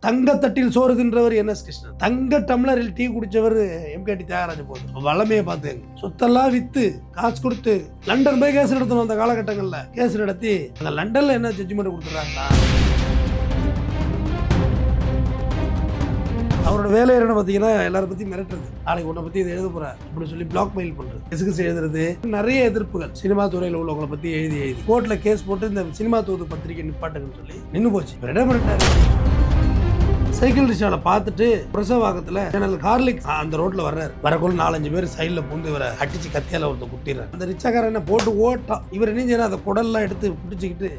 தங்கத்தட்டில் சோறு தின்றவர் என்.எஸ். கிருஷ்ணன், தங்க டம்ளரில் டீ குடிச்சவர் எம்.கே.டி. தியாகராஜ போதும். வளமையை பார்த்துங்க, சொத்தெல்லாம் வித்து காசு கொடுத்து லண்டன் போய் கேஸ் நடத்தணும். அந்த காலகட்டங்களில் கேஸ் நடத்தி அந்த லண்டன்ல என்ன ஜட்ஜ்மெண்ட் கொடுத்துறாங்களா? அவரோட வேலை என்ன பார்த்தீங்கன்னா, எல்லாரும் பற்றி மிரட்டுறது, நாளைக்கு உன்னை பற்றி இதை எழுத போகிறேன் அப்படின்னு சொல்லி பிளாக் மெயில் பண்ணுறது, கிசுகிசு எழுதுறது, நிறைய எதிர்ப்புகள். சினிமா துறையில் உள்ளவங்களை பற்றி எழுதி கோர்ட்டில் கேஸ் போட்டு இந்த சினிமா தூது பத்திரிகை நிப்பாட்டுங்கன்னு சொல்லி நின்று போச்சு. இடம் மிரட்டாரு. சைக்கிள் ரிக்ஷாவில் பார்த்துட்டு பிரசவாக்கத்தில் ஜெனரல் ஹார்லிக்ஸ் அந்த ரோட்டில் வர்றாரு. வரக்குள்ள 4-5 பேர் சைடில் பூந்து இவரை அடிச்சு கத்தியால் ஒருத்தர் குத்திடுறாரு. அந்த ரிக்ஷாக்காரன் என்ன போட்டு ஓட்டான். இவர் என்ன செய்யறாரு, அதை குடல்லாம் எடுத்து பிடிச்சிக்கிட்டு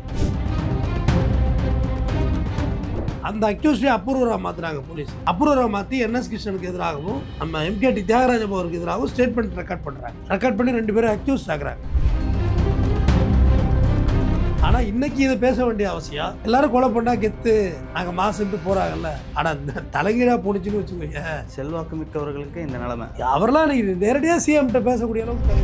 அந்த அக்யூஸ்டே அப்ரூவராக மாற்றுறாங்க போலீஸ். அப்ரூவராக மாற்றி என்.எஸ். கிருஷ்ணனுக்கு எதிராகவும் நம்ம எம்.கே.டி. தியாகராஜ அவருக்கு எதிராகவும் ஸ்டேட்மெண்ட் ரெக்கார்ட் பண்ணுறாங்க. ரெக்கார்ட் பண்ணி 2 பேரும் அக்யூஸ் ஆகுறாங்க. ஆனால் இன்னைக்கு இதை பேச வேண்டிய அவசியம், எல்லாரும் கொலை பண்ணா கெத்து நாங்கள் மாசுட்டு போகிறாங்கல்ல. ஆனால் இந்த தலைகீழாக போனிச்சுன்னு வச்சுக்கோங்க, செல்வாக்கு மிக்கவர்களுக்கு இந்த நிலைமை. அவரெல்லாம் இன்னைக்கு நேரடியாக சிஎம்கிட்ட பேசக்கூடிய அளவுக்கு.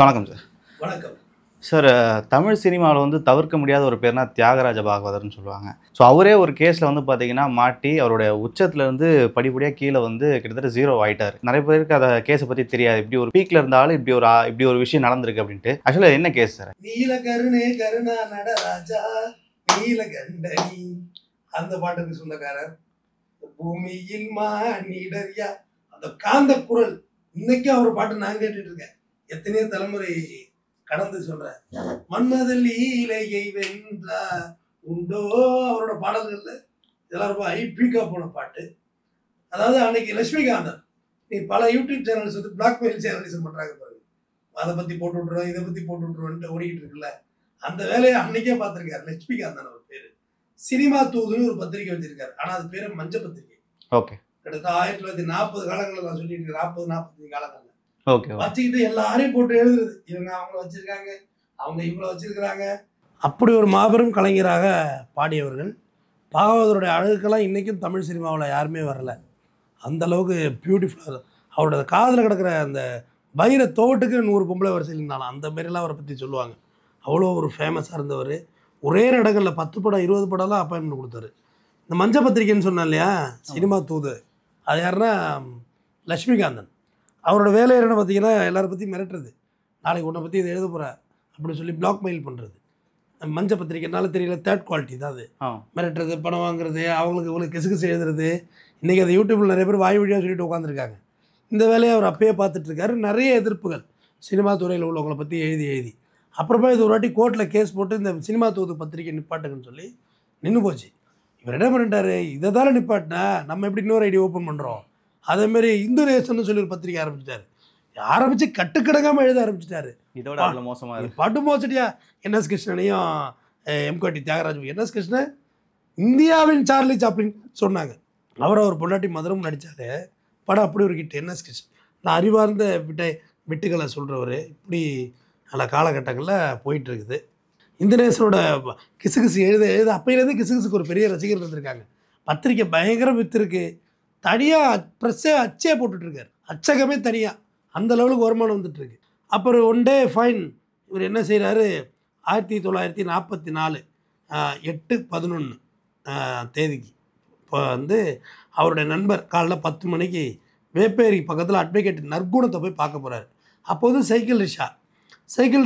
வணக்கம் சார். வணக்கம் சார். தமிழ் சினிமாவில் வந்து தவிர்க்க முடியாத ஒரு பேர்னா தியாகராஜ பாகவதர்னு சொல்லுவாங்க. ஸோ அவரே ஒரு கேஸில் வந்து பார்த்தீங்கன்னா மாட்டி அவருடைய உச்சத்துலேருந்து படிப்படியாக கீழே வந்து கிட்டத்தட்ட 0 ஆகிட்டார். நிறைய பேருக்கு அதை கேஸை பற்றி தெரியாது. இப்படி ஒரு பீக்கில் இருந்தாலும் இப்படி ஒரு விஷயம் நடந்திருக்கு அப்படின்ட்டு. ஆக்சுவலாக என்ன கேஸ் சார்? நீல கருணே கருணா நடராஜா நீல கண்டனி, அந்த பாட்டுக்கு சொந்தக்காரர். பூமியில் மானிடரியா, அந்த காந்த குரல். இன்னைக்கு அவர் பாட்டு நான் கேட்டுட்டு இருக்கேன். எத்தனையோ தலைமுறை கடந்து சொல்றேன். மன்மதல் லீலையை வென்றா உண்டோ, அவரோட பாடல்கள்ல இதெல்லாம் ரொம்ப ஐபிக்கா போன பாட்டு. அதாவது அன்னைக்கு லட்சுமிகாந்தன், நீ பல யூடியூப் சேனல்ஸ் வந்து பிளாக்மெயில் சேனலிசம் பண்றாங்க பாருங்க, அதை பத்தி போட்டு விட்டுருவோம் இதை பத்தி போட்டு விட்டுருவோன்ட்டு ஓடிக்கிட்டு இருக்குல்ல, அந்த வேலையை அன்னைக்கே பார்த்துருக்காரு லட்சுமிகாந்தன். அவர் பேரு சினிமா தூதுன்னு ஒரு பத்திரிகை வச்சிருக்காரு. ஆனா அது பேரு மஞ்ச பத்திரிகை. ஓகே. கிட்டத்தட்ட 1940 காலங்களில் நான் சொல்லிட்டு இருக்கேன், 40-45 காலங்கள் வச்சுக்கிட்டு எல்லாரையும் போட்டு எழுதுறது. இவங்க அவங்கள வச்சிருக்காங்க, அவங்க இவங்கள வச்சிருக்கிறாங்க. அப்படி ஒரு மாபெரும் கலைஞராக பாடியவர்கள். பாகவதருடைய அழகுக்கெல்லாம் இன்றைக்கும் தமிழ் சினிமாவில் யாருமே வரலை. அந்த அளவுக்கு பியூட்டிஃபுல்லாக அவரோட காதில் கிடக்கிற அந்த வைர தோட்டுக்கு 100 பொம்பளை வரிசையில் இருந்தாலும் அந்த மாரிலாம் அவரை பற்றி சொல்லுவாங்க. அவ்வளோ ஒரு ஃபேமஸாக இருந்தவர். ஒரே இடங்களில் 10 படம் 20 படம்லாம் அப்பாயின்மெண்ட் கொடுத்தாரு. இந்த மஞ்ச பத்திரிக்கைன்னு சொன்னேன் இல்லையா, சினிமா தூது, அது யாருன்னா லட்சுமிகாந்தன். அவரோட வேலை என்ன பார்த்தீங்கன்னா, எல்லாரை பற்றி மிரட்டுறது, நாளைக்கு உன்னை பற்றி இதை எழுத போகிறேன் அப்படின்னு சொல்லி பிளாக் மெயில் பண்ணுறது. மஞ்ச பத்திரிக்கைனால தெரியல, 3rd குவாலிட்டி தான் அது. மிரட்டுறது, பணம் வாங்குறது, அவங்களுக்கு கிசுகிசு எழுதுறது. இன்றைக்கி அதை யூடியூப்பில் நிறைய பேர் வாய் வழியாக சொல்லிட்டு உட்காந்துருக்காங்க. இந்த வேலையை அவர் அப்பயே பார்த்துட்ருக்காரு. நிறைய எதிர்ப்புகள் சினிமா துறையில் உள்ளவங்களை பற்றி எழுதி அப்புறமா இது ஒரு வாட்டி கோர்ட்டில் கேஸ் போட்டு இந்த சினிமா தூது பத்திரிக்கை நிப்பாட்டுங்கன்னு சொல்லி நின்று போச்சு. இவர் என்ன பண்ணிட்டாரு, இதை தானே நிப்பாட்டினா நம்ம எப்படி இன்னொரு ஐடி ஓப்பன் பண்ணுறோம், அதேமாரி இந்து நேசன்னு சொல்லி ஒரு பத்திரிக்கை ஆரம்பிச்சிட்டாரு. ஆரம்பித்து கட்டுக்கடங்காமல் எழுத ஆரம்பிச்சிட்டாரு. இதோட மோசமாக படு மோசடியா என்.எஸ். கிருஷ்ணனையும் எம்.கே.டி. தியாகராஜ். என்.எஸ். கிருஷ்ணன் இந்தியாவின் சார்லி சாப்ளின் சொன்னாங்க. அவர் பொண்டாட்டி மதுரம் நடித்தார். படம் அப்படி ஒரு கிட்ட. என்.எஸ். கிருஷ்ணன் நான் அறிவார்ந்த விட்டுகளை சொல்கிறவர். இப்படி நல்ல காலகட்டங்களில் போயிட்டுருக்குது. இந்தநேசனோட கிசுகிசு எழுத அப்பையிலேருந்து கிசுகிசுக்கு ஒரு பெரிய ரசிகர் இருந்திருக்காங்க. பத்திரிக்கை பயங்கர விற்றுருக்கு. தனியாக ப்ரெஸ்ஸே அச்சே போட்டுட்ருக்காரு, அச்சகமே தனியாக. அந்த லெவலுக்கு வருமானம் வந்துட்டுருக்கு. அப்புறம் 1 டே ஃபைன். இவர் என்ன செய்கிறாரு, 1944 8/11 தேதிக்கு இப்போ வந்து அவருடைய நண்பர் காலைல 10 மணிக்கு வேப்பேரி பக்கத்தில் அட்வொகேட் நற்குணத்தை போய் பார்க்க போகிறாரு. அப்போது சைக்கிள்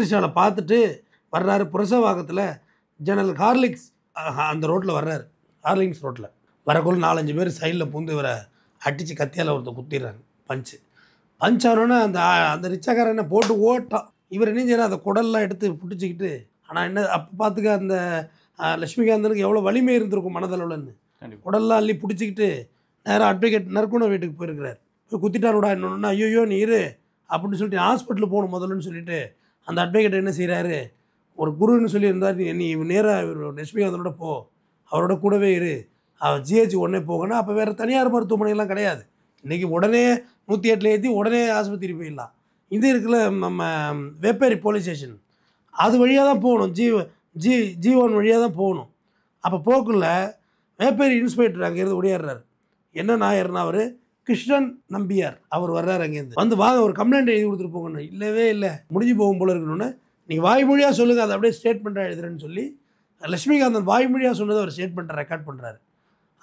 ரிக்ஷாவில் பார்த்துட்டு வர்றாரு. புரசவாக்கத்தில் ஜெனரல் ஹார்லிக்ஸ் அந்த ரோட்டில் வர்றாரு. ஹார்லிங்ஸ் ரோட்டில் வரக்குள்ள 4-5 பேர் சைடில் பூந்து இவரை அடித்து கத்தியால் ஒருத்தர் குத்திடுறாங்க. பஞ்ச் ஆனோன்னே அந்த ரிச்சாக்காரன் என்ன போட்டு ஓட்டான். இவர் என்ன செய்யறாரு, அதை குடல்லாம் எடுத்து பிடிச்சிக்கிட்டு. ஆனால் என்ன அப்போ பார்த்துக்க அந்த லட்சுமிகாந்தனுக்கு எவ்வளோ வலிமை இருந்திருக்கும் மனதளவுலன்னு. குடல்லாம் அள்ளி பிடிச்சிக்கிட்டு நேராக அட்வொகேட் நற்குண வீட்டுக்கு போயிருக்கிறார். போய் குத்திட்டாருடா என்னொன்னா, ஐயோ நீ இரு அப்படின்னு சொல்லிட்டு ஹாஸ்பிட்டலுக்கு போகணும் முதல்லன்னு சொல்லிட்டு அந்த அட்வொகேட் என்ன செய்கிறாரு, ஒரு குருன்னு சொல்லியிருந்தார், நீ நேராக லட்சுமிகாந்தனோட போ, அவரோட கூடவே இரு, ஜிஹெச் உடனே போகணும். அப்போ வேறு தனியார் மருத்துவமனைலாம் கிடையாது. இன்றைக்கி உடனே 108 ஏற்றி உடனே ஆஸ்பத்திரி போயிடலாம். இது இருக்குல்ல நம்ம வேப்பேரி போலீஸ் ஸ்டேஷன், அது வழியாக தான் போகணும். G1 வழியாக தான் போகணும். அப்போ போக்குள்ள வேப்பேரி இன்ஸ்பெக்டர் அங்கேருந்து ஒடியாடுறாரு. என்ன நாயர்னா அவர் கிருஷ்ணன் நம்பியார், அவர் வர்றாரு. அங்கேருந்து வந்து வாங்க ஒரு கம்ப்ளைண்ட் எழுதி கொடுத்துட்டு போங்கன்னு. இல்லவே இல்லை, முடிஞ்சு போகும் போல இருக்கணும்னு நீங்கள் வாய்மொழியாக சொல்லுங்கள், அதை அப்படியே ஸ்டேட்மெண்ட்டாக எழுதுறேன்னு சொல்லி லட்சுமிகாந்தன் வாய்மொழியாக சொன்னதை அவர் ஸ்டேட்மெண்ட்டை ரெக்கார்ட் பண்ணுறாரு.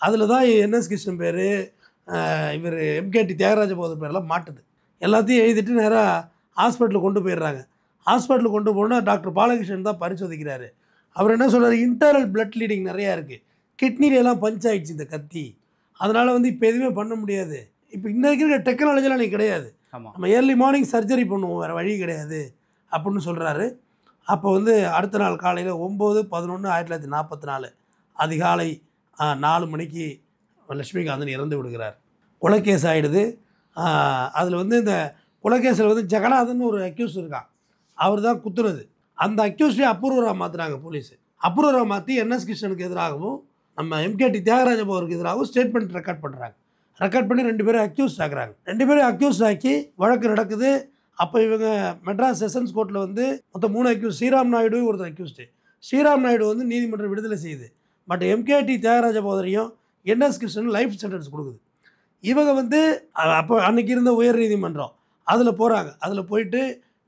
அதில் தான் என்எஸ் கிருஷ்ணன் பேர், இவர் எம்கேடி தியாகராஜ பகதூர் பேரெல்லாம் மாட்டுது. எல்லாத்தையும் எழுதிட்டு நேராக ஹாஸ்பிட்டலுக்கு கொண்டு போயிடுறாங்க. ஹாஸ்பிட்டலுக்கு கொண்டு போனால் டாக்டர் பாலகிருஷ்ணன் தான் பரிசோதிக்கிறாரு. அவர் என்ன சொல்கிறார், இன்டர்னல் பிளட் லீடிங் நிறையா இருக்குது, கிட்னிலெலாம் பஞ்ச் ஆகிடுச்சு இந்த கத்தி, அதனால் வந்து இப்போ எதுவுமே பண்ண முடியாது, இப்போ இன்றைக்கி இருக்கிற டெக்னாலஜிலாம் நீ கிடையாது, நம்ம ஏர்லி மார்னிங் சர்ஜரி பண்ணுவோம், வேறு வழி கிடையாது அப்படின்னு சொல்கிறாரு. அப்போ வந்து அடுத்த நாள் காலையில் 9/11/1944 அதிகாலை 4 மணிக்கு லட்சுமிகாந்தன் இறந்து விடுகிறார். கொலைக்கேஸ் ஆகிடுது. அதில் வந்து இந்த கொலைக்கேஸில் வந்து ஜெகநாதன் ஒரு அக்யூஸ் இருக்கான், அவர் தான் குத்துனது. அந்த அக்யூஸ்டே அப்ரூவராக மாற்றுறாங்க போலீஸு. அப்ரூவராக மாற்றி என்எஸ் கிருஷ்ணனுக்கு எதிராகவும் நம்ம எம்கேடி தியாகராஜ பகதூருக்கு எதிராகவும் ஸ்டேட்மெண்ட் ரெக்கார்ட் பண்ணுறாங்க. ரெக்கார்ட் பண்ணி 2 பேரும் அக்யூஸ்ட் ஆக்குறாங்க. 2 பேரும் அக்யூஸ்ட் ஆக்கி வழக்கு நடக்குது. அப்போ இவங்க மெட்ராஸ் செஷன்ஸ் கோர்ட்டில் வந்து மொத்தம் 3 அக்யூஸ், ஸ்ரீராம் நாயுடு ஒருத்தர் அக்யூஸ்டு. ஸ்ரீராம் நாயுடு வந்து நீதிமன்றம் விடுதலை செய்யுது. பட் எம்கேடி தியாகராஜ பகதூரையும் என்எஸ் கிருஷ்ணன் லைஃப் சென்டென்ஸ் கொடுக்குது. இவங்க வந்து அப்போ அன்றைக்கி இருந்த உயர் நீதிமன்றம் அதில் போகிறாங்க. அதில் போயிட்டு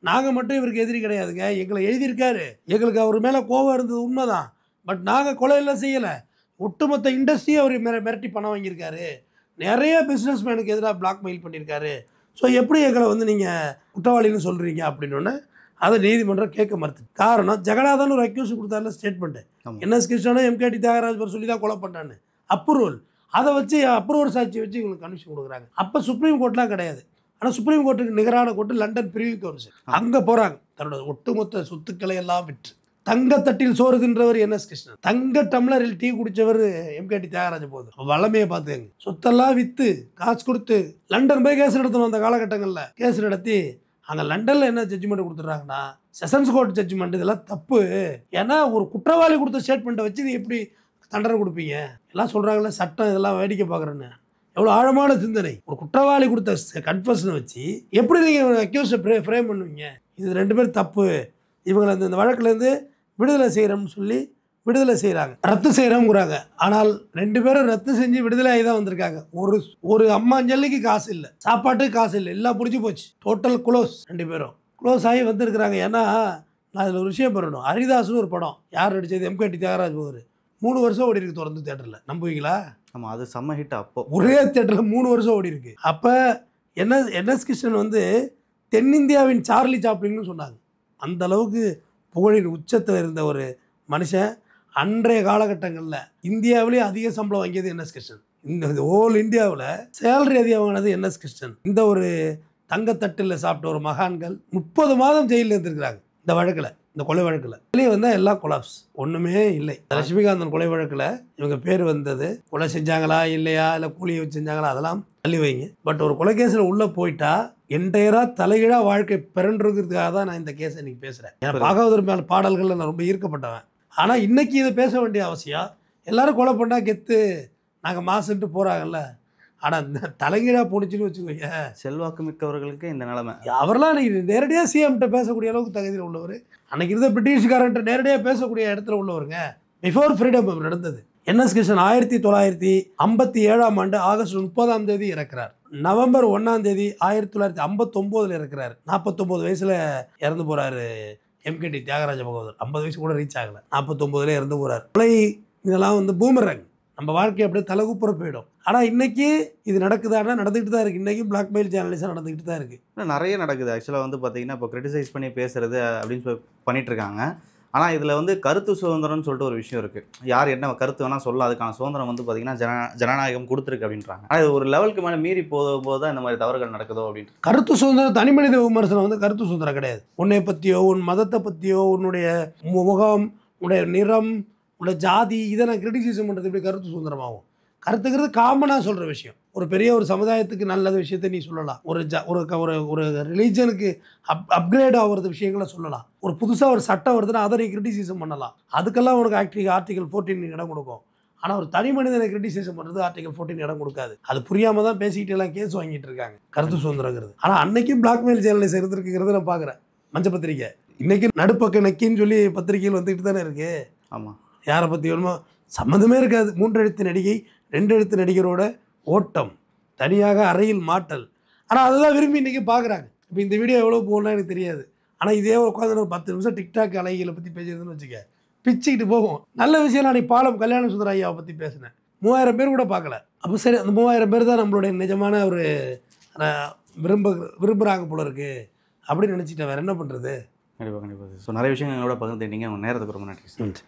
நாங்கள் மட்டும் இவருக்கு எதிரி கிடையாதுங்க, எங்களை எழுதியிருக்காரு, எங்களுக்கு அவர் மேலே கோபம் இருந்தது உண்மைதான், பட் நாங்கள் கொலையெல்லாம் செய்யலை, ஒட்டுமொத்த இண்டஸ்ட்ரியை அவர் மிரட்டி பணம் வாங்கியிருக்காரு, நிறைய பிஸ்னஸ் மேனுக்கு எதிராக பிளாக்மெயில் பண்ணியிருக்காரு, ஸோ எப்படி எங்களை வந்து நீங்கள் குற்றவாளின்னு சொல்கிறீங்க அப்படின்னோடனே அதை நீதிமன்றம் கேட்க மறுத்து. காரணம், ஜெகநாதன் ஒரு அக்யூஸ் கொடுத்தாருல ஸ்டேட்மெண்ட்டு, என்எஸ் கிருஷ்ணனும் எம்கேடி தியாகராஜ் சொல்லி தான் கொலை பண்ணான்னு அப்ரூவல், அதை வச்சு அப்ரூவல் சாட்சி வச்சு இவங்களுக்கு கன்விஷன் கொடுக்குறாங்க. அப்போ சுப்ரீம் கோர்ட்லாம் கிடையாது. ஆனால் சுப்ரீம் கோர்ட்டுக்கு நிகரான கோர்ட்டு லண்டன் பிரிவி கவுன்சில், அங்கே போகிறாங்க. தன்னோட ஒட்டுமொத்த சொத்துக்களை எல்லாம் விற்று தங்கத்தட்டில் சோறு தின்றவர் என்எஸ் கிருஷ்ணன், தங்க டம்ளரில் டீ குடித்தவர் எம்கேடி தியாகராஜ பகதூர். வளமையை பார்த்துங்க, சொத்தெல்லாம் விற்று காசு கொடுத்து லண்டன் போய் கேஸ் நடத்தணும். அந்த காலகட்டங்களில் கேஸ் நடத்தி அங்கே லண்டனில் என்ன ஜட்ஜ்மெண்ட் கொடுத்துட்றாங்கன்னா, செஷன்ஸ் கோர்ட் ஜட்ஜ்மெண்ட், இதெல்லாம் தப்பு, ஏன்னா ஒரு குற்றவாளி கொடுத்த ஸ்டேட்மெண்ட்டை வச்சு இது எப்படி தண்டனை கொடுப்பீங்க, எல்லாம் சொல்கிறாங்களே சட்டம் இதெல்லாம் வேடிக்கை பார்க்குறேன்னு. எவ்வளோ ஆழமான சிந்தனை. ஒரு குற்றவாளி கொடுத்த கன்ஃபெஷனை வச்சு எப்படி நீங்கள் அக்யூஸை ஃப்ரேம் பண்ணுவீங்க? இது 2 பேர் தப்பு, இவங்களை இந்த வழக்குலேருந்து விடுதலை செய்கிறோம்னு சொல்லி விடுதலை செய்கிறாங்க, ரத்து செய்கிறோங்கிறாங்க. ஆனால் 2 பேரும் ரத்து செஞ்சு விடுதலை ஆகி தான் வந்திருக்காங்க. ஒரு அம்மாஞ்சல்லிக்கு காசு இல்லை, சாப்பாட்டுக்கு காசு இல்லை, எல்லாம் பிடிச்சி போச்சு, டோட்டல் க்ளோஸ். 2 பேரும் க்ளோஸ் ஆகி வந்திருக்கிறாங்க. ஏன்னா நான் இதில் ஒரு விஷயம் பண்ணணும், ஹரிதாஸ்னு ஒரு படம், யார் நடித்தது, எம்கேடி தியாகராஜ் பகதூர், 3 வருஷம் ஓடி இருக்கு தொடர்ந்து தேட்டரில், நம்புவீங்களா? ஆமாம், அது செம்ம ஹிட். அப்போ ஒரே தேட்டரில் 3 வருஷம் ஓடி இருக்கு. அப்போ என்எஸ் கிருஷ்ணன் வந்து தென்னிந்தியாவின் சார்லி சாப்ளின்னு சொன்னாங்க. அந்த அளவுக்கு புகழின் உச்சத்தில் இருந்த ஒரு மனுஷன். அன்றைய காலகட்டங்களில் இந்தியாவிலேயே அதிக சம்பளம் வாங்கியது என்எஸ் கிருஷ்ணன். இந்த ஹோல் இந்தியாவில் சேலரி அதிகம் வாங்கினது என்எஸ் கிருஷ்ணன். இந்த ஒரு தங்கத்தட்டில் சாப்பிட்ட ஒரு மகான்கள் 30 மாதம் ஜெயிலில் இருந்திருக்கிறாங்க இந்த வழக்கில், இந்த கொலை வழக்கில். வெளியே வந்தால் எல்லாம் கொலாப்ஸ், ஒன்றுமே இல்லை. லட்சுமிகாந்தன் கொலை வழக்கில் இவங்க பேர் வந்தது, கொலை செஞ்சாங்களா இல்லையா, இல்லை கூலியை வச்சு செஞ்சாங்களா, அதெல்லாம் தள்ளி வைங்க. பட் ஒரு கொலை கேஸில் உள்ளே போயிட்டா என்டையராக தலைகீழாக வாழ்க்கை பிறன்றுக்கிறதுக்காக தான் நான் இந்த கேஸை இன்றைக்கி பேசுகிறேன். ஏன்னா பாகவதர் மேலே பாடல்களில் நான் ரொம்ப ஈர்க்கப்பட்டவன். ஆனால் இன்றைக்கி இதை பேச வேண்டிய அவசியம், எல்லோரும் கொலை பண்ணால் கெத்து நாங்கள் மாசுன்ட்டு போகிறாங்கல்ல. ஆனால் இந்த தலைகீழாக போணுச்சுன்னு வச்சுக்கோங்க, செல்வாக்கு மிக்கவர்களுக்கு இந்த நிலைமை. அவரெல்லாம் அன்றைக்கி நேரடியாக சிஎம்கிட்ட பேசக்கூடிய அளவுக்கு தகுதியில் உள்ளவர், அன்றைக்கி இருந்த பிரிட்டிஷ்காரன்ட்ட நேரடியாக பேசக்கூடிய இடத்துல உள்ளவருங்க. பிஃபோர் ஃப்ரீடம் நடந்தது. என்எஸ் கிருஷ்ணன் 1957 ஆகஸ்ட் 30 இறக்கிறார். நவம்பர் 1 1959 இறக்கிறார். 49 வயசில் இறந்து போகிறாரு எம்கேடி தியாகராஜ பகதூர். 50 வயசு கூட ரீச் ஆகலை, 49 இறந்து போகிறார். கொலை இதெல்லாம் வந்து பூமரங், நம்ம வாழ்க்கை அப்படியே தலைகுப்புற போயிடும். ஆனால் இன்றைக்கி இது நடக்குதானா, நடந்துக்கிட்டு தான் இருக்குது. இன்றைக்கும் பிளாக்மெயில் ஜேர்னலிஸ்டாக நடந்துக்கிட்டு தான் இருக்குது. நிறைய நடக்குது. ஆக்சுவலாக வந்து பார்த்தீங்கன்னா இப்போ கிரிட்டிசைஸ் பண்ணி பேசுறது அப்படின்னு பண்ணிட்டு இருக்காங்க. ஆனால் இதில் வந்து கருத்து சுதந்திரம்னு சொல்லிட்டு ஒரு விஷயம் இருக்குது. யார் என்ன கருத்து வேணால் சொல்ல, அதுக்கான சுதந்திரம் வந்து பார்த்திங்கன்னா ஜனநாயகம் கொடுத்துருக்கு அப்படின்றாங்க. ஆனால் இது ஒரு லெவலுக்கு மேலே மீறி போகும்போது தான் இந்த மாதிரி தவறுகள் நடக்குதோ அப்படின்ட்டு. கருத்து சுதந்திரம், தனி மனித விமர்சனம் வந்து கருத்து சுதந்திரம் கிடையாது. உன்னை பற்றியோ, உன் மதத்தை பற்றியோ, உன்னுடைய முகம், உன்னுடைய நிறம், உன்னுடைய ஜாதி, இதை நான் கிரிட்டிசிசம் பண்ணுறது எப்படி கருத்து சுதந்திரமாகும்? கருத்துக்கிறது காமனாக சொல்கிற விஷயம். ஒரு பெரிய ஒரு சமுதாயத்துக்கு நல்லது விஷயத்தை நீ சொல்லலாம். ஒரு ரிலீஜனுக்கு அப்கிரேட் ஆகிறது விஷயங்களை சொல்லலாம். ஒரு புதுசாக ஒரு சட்டம் வருதுன்னா அதை நீ கிரிட்டிசிசம் பண்ணலாம். அதுக்கெல்லாம் உனக்கு ஆர்டிகல் 14 இடம் கொடுக்கும். ஆனால் ஒரு தனி மனிதனை கிரிட்டிசைஸ் பண்ணுறது ஆர்டிகல் 14 இடம் கொடுக்காது. அது புரியாமல் தான் பேசிக்கிட்டு எல்லாம் கேஸ் வாங்கிட்டு இருக்காங்க கருத்து சுதந்திரங்கிறது. ஆனால் அன்னைக்கும் பிளாக்மெயில் ஜேர்னலிஸ்ட் இருந்திருக்குங்கிறது நான் பார்க்குறேன். மஞ்ச பத்திரிக்கை இன்றைக்கி நடுப்பக்க நக்கின்னு சொல்லி பத்திரிகைகள் வந்துக்கிட்டு தானே இருக்குது. ஆமாம், யாரை பற்றி வேணுமோ சம்மந்தமே இருக்காது. 3 எழுத்து நடிகை 2 எழுத்து நடிகரோட ஓட்டம், தனியாக அறையில் மாட்டல். ஆனால் அதுதான் விரும்பி இன்றைக்கி பார்க்குறாங்க. இப்போ இந்த வீடியோ எவ்வளோ போகணும்னா எனக்கு தெரியாது. ஆனால் இதே உட்காந்து ஒரு 10 நிமிஷம் டிக்டாக் அலைகளை பற்றி பேசுறதுன்னு வச்சுக்க, பிச்சுக்கிட்டு போகும். நல்ல விஷயம், நான் பாலம் கல்யாண சுந்தர ஐயாவை பற்றி பேசினேன். 3000 பேர் கூட பார்க்கல. அப்போ சரி, அந்த 3000 பேர் தான் நம்மளுடைய நிஜமான ஒரு விரும்புகிறாங்க போல இருக்குது அப்படின்னு நினச்சிட்டேன். வேறு என்ன பண்ணுறது? கண்டிப்பாக கண்டிப்பாக. ஸோ நிறைய விஷயங்களோட பகிர்ந்துட்டீங்க. உங்கள் நேரத்துக்கு ரொம்ப நன்றி.